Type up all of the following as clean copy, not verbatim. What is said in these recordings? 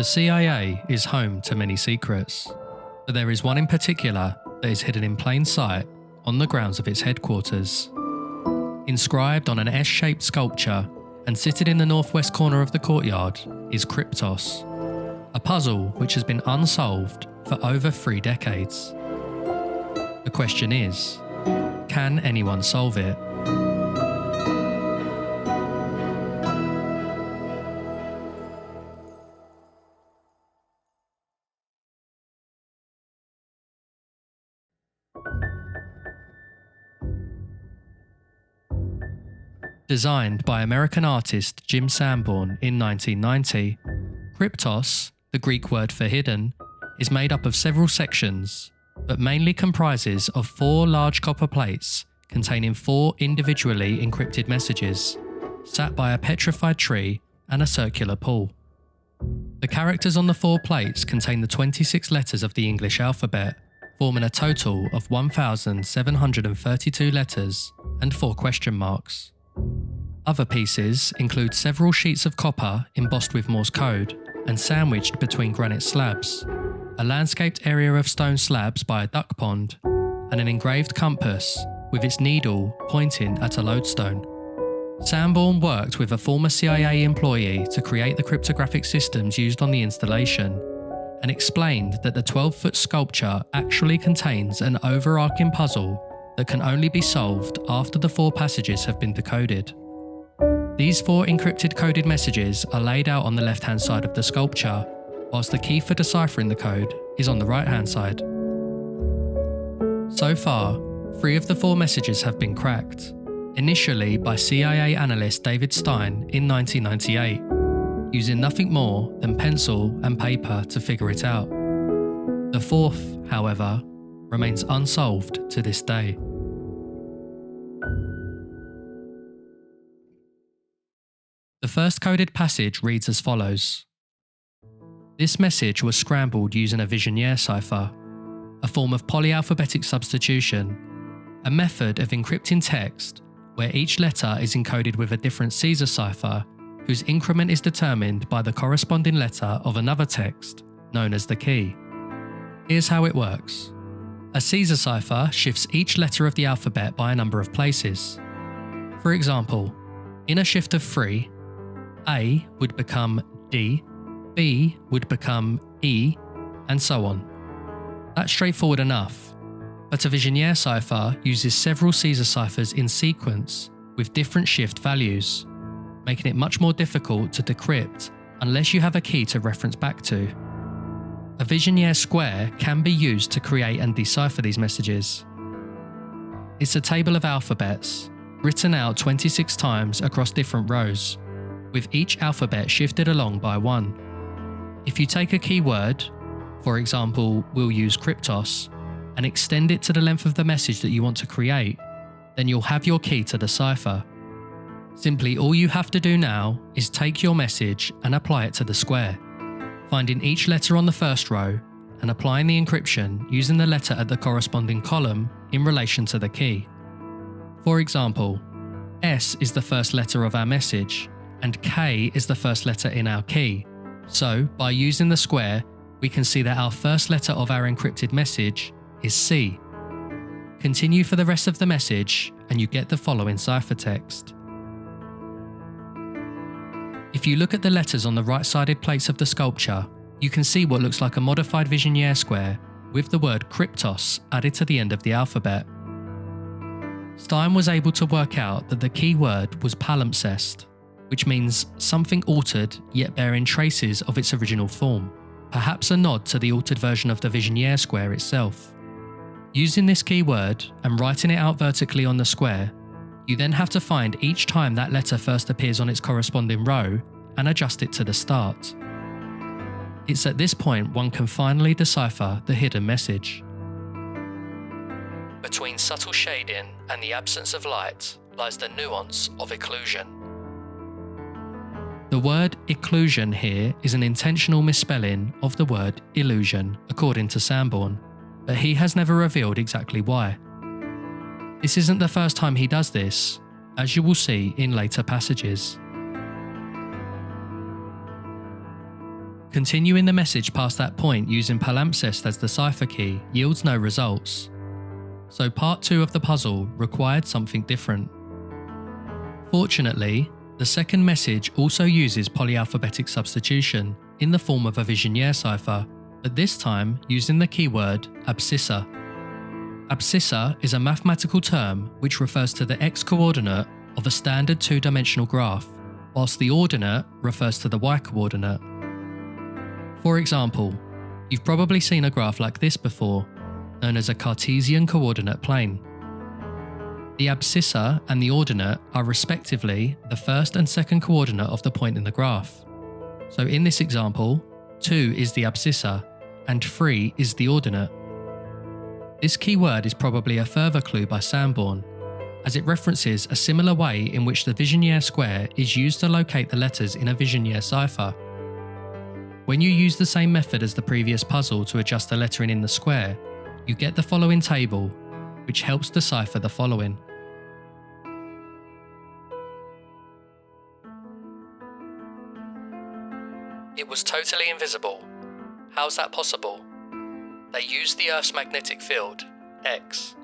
The CIA is home to many secrets, but there is one in particular that is hidden in plain sight on the grounds of its headquarters. Inscribed on an S-shaped sculpture and seated in the northwest corner of the courtyard is Kryptos, a puzzle which has been unsolved for over 3 decades. The question is, can anyone solve it? Designed by American artist Jim Sanborn in 1990, Kryptos, the Greek word for hidden, is made up of several sections, but mainly comprises of 4 large copper plates containing 4 individually encrypted messages, sat by a petrified tree and a circular pool. The characters on the 4 plates contain the 26 letters of the English alphabet, forming a total of 1,732 letters and 4 question marks. Other pieces include several sheets of copper embossed with Morse code and sandwiched between granite slabs, a landscaped area of stone slabs by a duck pond, and an engraved compass with its needle pointing at a lodestone. Sanborn worked with a former CIA employee to create the cryptographic systems used on the installation, and explained that the 12-foot sculpture actually contains an overarching puzzle that can only be solved after the 4 passages have been decoded. These 4 encrypted coded messages are laid out on the left-hand side of the sculpture, whilst the key for deciphering the code is on the right-hand side. So far, 3 of the 4 messages have been cracked, initially by CIA analyst David Stein in 1998, using nothing more than pencil and paper to figure it out. The 4th, however, remains unsolved to this day. The first coded passage reads as follows. This message was scrambled using a Vigenère cipher, a form of polyalphabetic substitution, a method of encrypting text where each letter is encoded with a different Caesar cipher whose increment is determined by the corresponding letter of another text, known as the key. Here's how it works. A Caesar cipher shifts each letter of the alphabet by a number of places. For example, in a shift of 3, A would become D, B would become E, and so on. That's straightforward enough, but a Vigenère cipher uses several Caesar ciphers in sequence with different shift values, making it much more difficult to decrypt unless you have a key to reference back to. A Vigenère square can be used to create and decipher these messages. It's a table of alphabets, written out 26 times across different rows, with each alphabet shifted along by 1. If you take a keyword, for example, we'll use Kryptos, and extend it to the length of the message that you want to create, then you'll have your key to the cipher. Simply all you have to do now is take your message and apply it to the square, finding each letter on the first row and applying the encryption using the letter at the corresponding column in relation to the key. For example, S is the first letter of our message, and K is the first letter in our key. So, by using the square, we can see that our first letter of our encrypted message is C. Continue for the rest of the message, and you get the following ciphertext. If you look at the letters on the right-sided plates of the sculpture, you can see what looks like a modified Vigenère square with the word Kryptos added to the end of the alphabet. Stein was able to work out that the key word was Palimpsest, which means something altered yet bearing traces of its original form, perhaps a nod to the altered version of the Vigenère square itself. Using this keyword and writing it out vertically on the square, you then have to find each time that letter first appears on its corresponding row and adjust it to the start. It's at this point one can finally decipher the hidden message. Between subtle shading and the absence of light lies the nuance of occlusion. The word occlusion here is an intentional misspelling of the word illusion, according to Sanborn, but he has never revealed exactly why. This isn't the first time he does this, as you will see in later passages. Continuing the message past that point using Palimpsest as the cipher key yields no results. So part 2 of the puzzle required something different. Fortunately, the second message also uses polyalphabetic substitution in the form of a Vigenère cipher, but this time using the keyword Abscissa. Abscissa is a mathematical term which refers to the x-coordinate of a standard 2-dimensional graph, whilst the ordinate refers to the y-coordinate. For example, you've probably seen a graph like this before, known as a Cartesian coordinate plane. The abscissa and the ordinate are respectively the first and second coordinate of the point in the graph. So in this example, 2 is the abscissa and 3 is the ordinate. This keyword is probably a further clue by Sanborn, as it references a similar way in which the Vigenère square is used to locate the letters in a Vigenère cipher. When you use the same method as the previous puzzle to adjust the lettering in the square, you get the following table, which helps decipher the following. It was totally invisible. How's that possible? They used the Earth's magnetic field, X.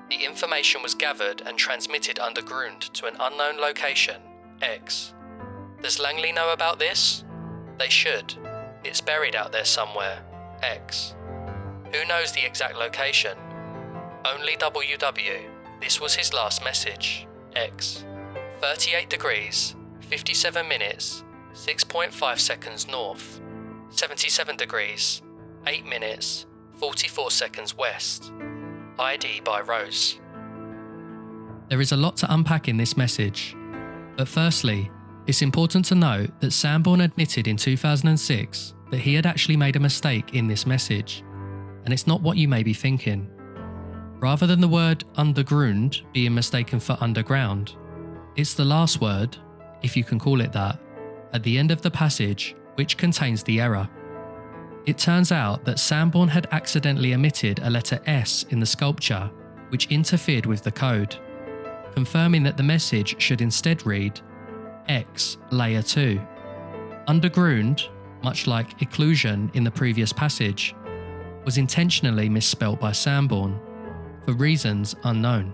The information was gathered and transmitted underground to an unknown location, X. Does Langley know about this? They should. It's buried out there somewhere, X. Who knows the exact location? Only WW. This was his last message, X. 38 degrees, 57 minutes, 6.5 seconds north. 77 degrees, 8 minutes, 44 seconds west. ID by Rose. There is a lot to unpack in this message, but firstly, it's important to note that Sanborn admitted in 2006 that he had actually made a mistake in this message, and it's not what you may be thinking. Rather than the word underground being mistaken for underground, it's the last word, if you can call it that, at the end of the passage which contains the error. It turns out that Sanborn had accidentally omitted a letter S in the sculpture, which interfered with the code, confirming that the message should instead read X layer 2. Underground, much like occlusion in the previous passage, was intentionally misspelt by Sanborn, for reasons unknown.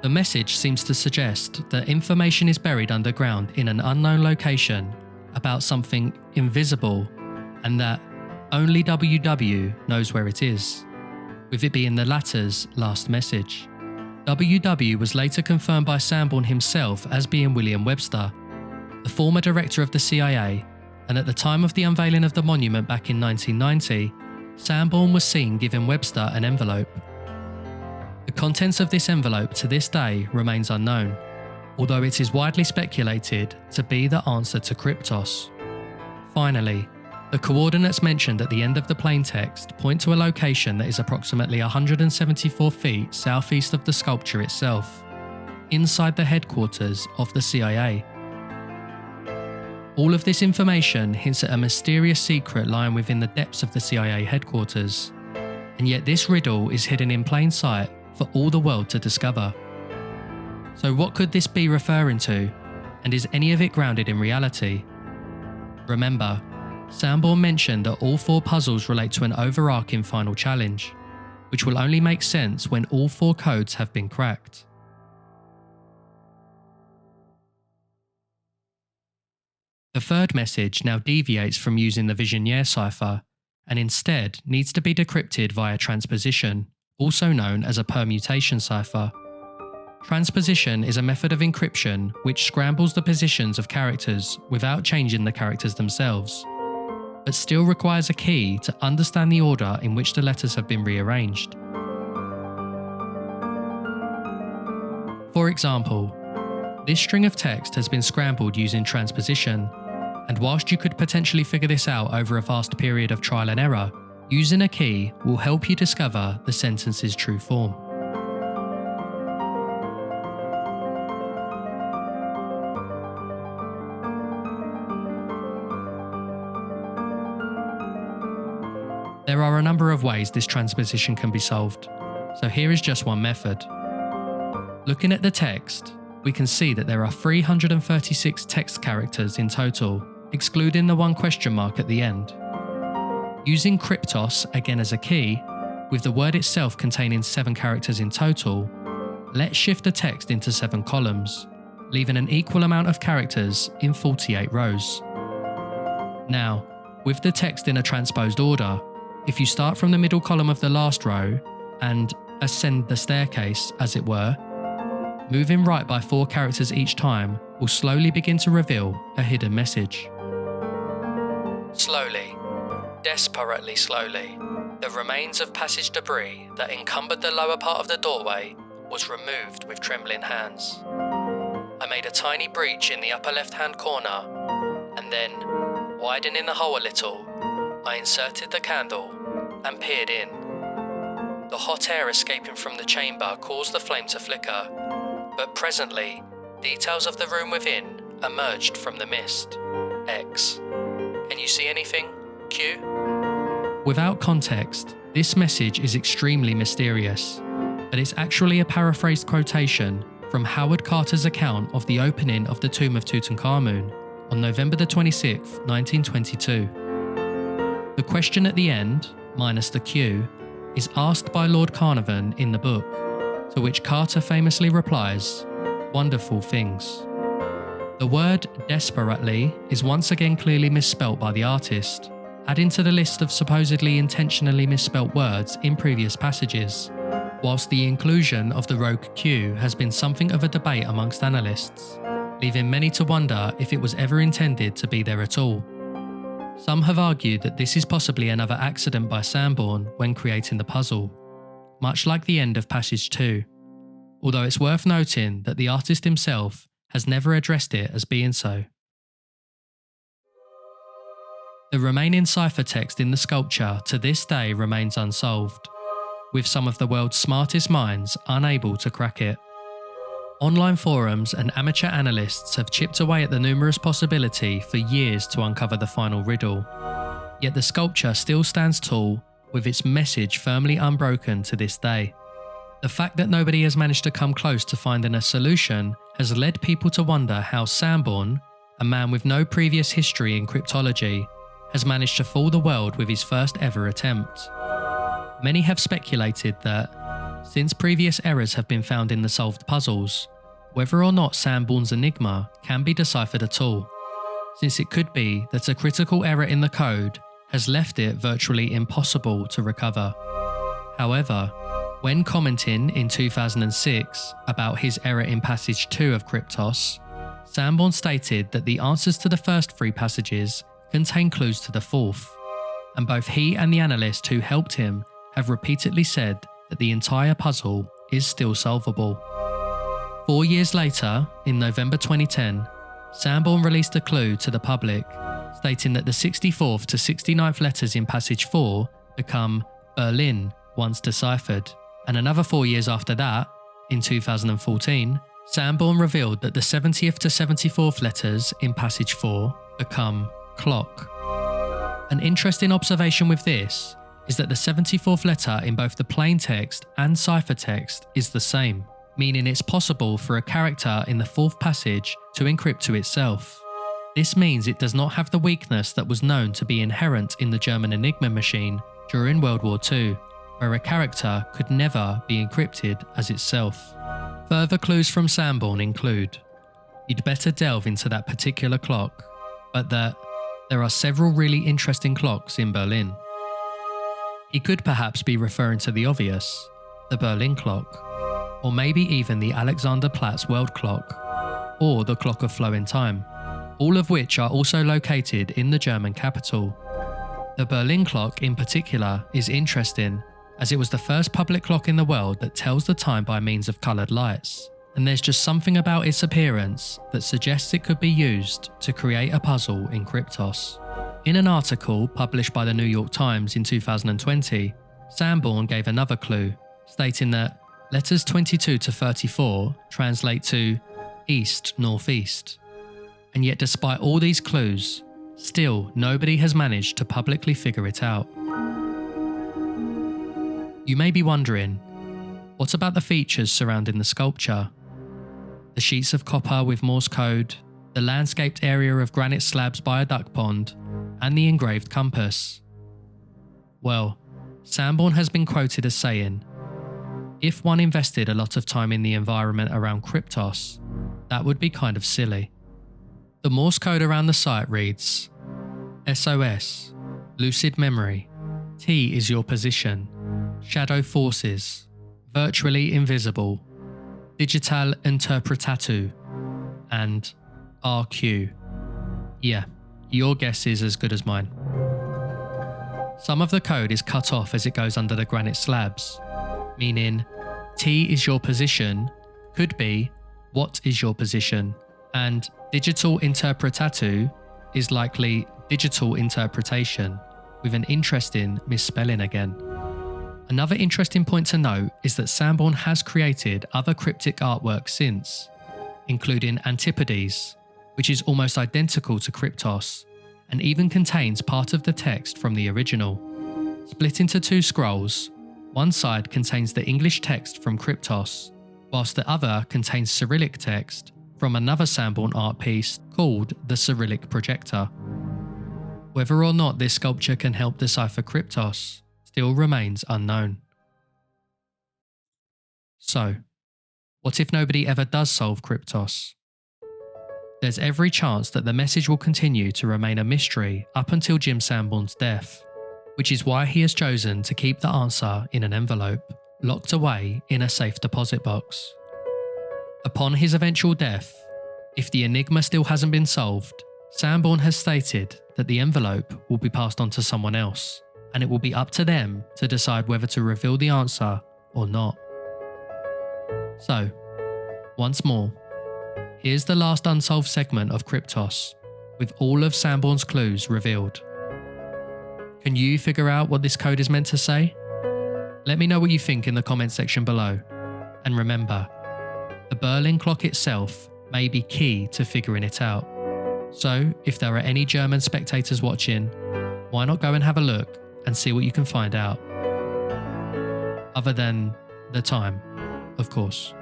The message seems to suggest that information is buried underground in an unknown location about something invisible, and that only WW knows where it is, with it being the latter's last message. WW was later confirmed by Sanborn himself as being William Webster, the former director of the CIA, and at the time of the unveiling of the monument back in 1990, Sanborn was seen giving Webster an envelope. The contents of this envelope to this day remains unknown, although it is widely speculated to be the answer to Kryptos. Finally, the coordinates mentioned at the end of the plain text point to a location that is approximately 174 feet southeast of the sculpture itself, inside the headquarters of the CIA. All of this information hints at a mysterious secret lying within the depths of the CIA headquarters, and yet this riddle is hidden in plain sight for all the world to discover. So what could this be referring to, and is any of it grounded in reality? Remember, Sanborn mentioned that all 4 puzzles relate to an overarching final challenge, which will only make sense when all 4 codes have been cracked. The third message now deviates from using the Vigenère cipher and instead needs to be decrypted via transposition, also known as a permutation cipher. Transposition is a method of encryption which scrambles the positions of characters without changing the characters themselves, but still requires a key to understand the order in which the letters have been rearranged. For example, this string of text has been scrambled using transposition, and whilst you could potentially figure this out over a vast period of trial and error, using a key will help you discover the sentence's true form. There are a number of ways this transposition can be solved, so here is just one method. Looking at the text, we can see that there are 336 text characters in total, excluding the one question mark at the end. Using Kryptos again as a key, with the word itself containing 7 characters in total, let's shift the text into 7 columns, leaving an equal amount of characters in 48 rows. Now, with the text in a transposed order, if you start from the middle column of the last row and ascend the staircase, as it were, moving right by 4 characters each time will slowly begin to reveal a hidden message. Slowly, desperately slowly, the remains of passage debris that encumbered the lower part of the doorway was removed with trembling hands. I made a tiny breach in the upper left-hand corner, and then, widening the hole a little, I inserted the candle and peered in. The hot air escaping from the chamber caused the flame to flicker, but presently, details of the room within emerged from the mist. X. Can you see anything? Q. Without context, this message is extremely mysterious, but it's actually a paraphrased quotation from Howard Carter's account of the opening of the tomb of Tutankhamun on November the 26th, 1922. The question at the end, minus the Q, is asked by Lord Carnarvon in the book, to which Carter famously replies, "Wonderful things." The word desperately is once again clearly misspelt by the artist, adding to the list of supposedly intentionally misspelt words in previous passages, whilst the inclusion of the rogue Q has been something of a debate amongst analysts, leaving many to wonder if it was ever intended to be there at all. Some have argued that this is possibly another accident by Sanborn when creating the puzzle, much like the end of passage 2, although it's worth noting that the artist himself has never addressed it as being so. The remaining ciphertext in the sculpture to this day remains unsolved, with some of the world's smartest minds unable to crack it. Online forums and amateur analysts have chipped away at the numerous possibility for years to uncover the final riddle, yet the sculpture still stands tall with its message firmly unbroken to this day. The fact that nobody has managed to come close to finding a solution has led people to wonder how Sanborn, a man with no previous history in cryptology, has managed to fool the world with his first ever attempt. Many have speculated that, since previous errors have been found in the solved puzzles, whether or not Sanborn's enigma can be deciphered at all, since it could be that a critical error in the code has left it virtually impossible to recover. However, when commenting in 2006 about his error in passage 2 of Kryptos, Sanborn stated that the answers to the first 3 passages contain clues to the 4th, and both he and the analyst who helped him have repeatedly said that the entire puzzle is still solvable. 4 years later, in November 2010, Sanborn released a clue to the public, stating that the 64th to 69th letters in passage 4 become Berlin once deciphered, and another 4 years after that, in 2014, Sanborn revealed that the 70th to 74th letters in passage 4 become clock. An interesting observation with this is that the 74th letter in both the plain text and ciphertext is the same, meaning it's possible for a character in the 4th passage to encrypt to itself. This means it does not have the weakness that was known to be inherent in the German Enigma machine during World War II, where a character could never be encrypted as itself. Further clues from Sanborn include, you'd better delve into that particular clock, but that there are several really interesting clocks in Berlin. He could perhaps be referring to the obvious, the Berlin clock, or maybe even the Alexanderplatz world clock, or the clock of flowing time, all of which are also located in the German capital. The Berlin clock in particular is interesting, as it was the first public clock in the world that tells the time by means of coloured lights, and there's just something about its appearance that suggests it could be used to create a puzzle in Kryptos. In an article published by the New York Times in 2020, Sanborn gave another clue, stating that letters 22 to 34 translate to east-northeast. And yet despite all these clues, still nobody has managed to publicly figure it out. You may be wondering, what about the features surrounding the sculpture? The sheets of copper with Morse code, the landscaped area of granite slabs by a duck pond, and the engraved compass. Well, Sanborn has been quoted as saying, "If one invested a lot of time in the environment around Kryptos, that would be kind of silly." The Morse code around the site reads, SOS, lucid memory, T is your position, shadow forces, virtually invisible, digital interpretatu, and RQ. Yeah, your guess is as good as mine. Some of the code is cut off as it goes under the granite slabs, meaning T is your position could be what is your position, and digital interpretatu is likely digital interpretation, with an interesting misspelling again. Another interesting point to note is that Sanborn has created other cryptic artwork since, including Antipodes, which is almost identical to Kryptos, and even contains part of the text from the original. Split into two scrolls, one side contains the English text from Kryptos, whilst the other contains Cyrillic text from another Sanborn art piece called the Cyrillic Projector. Whether or not this sculpture can help decipher Kryptos still remains unknown. So, what if nobody ever does solve Kryptos? There's every chance that the message will continue to remain a mystery up until Jim Sanborn's death, which is why he has chosen to keep the answer in an envelope, locked away in a safe deposit box. Upon his eventual death, if the enigma still hasn't been solved, Sanborn has stated that the envelope will be passed on to someone else, and it will be up to them to decide whether to reveal the answer or not. So, once more, here's the last unsolved segment of Kryptos, with all of Sanborn's clues revealed. Can you figure out what this code is meant to say? Let me know what you think in the comment section below. And remember, the Berlin clock itself may be key to figuring it out. So, if there are any German spectators watching, why not go and have a look and see what you can find out? Other than the time, of course.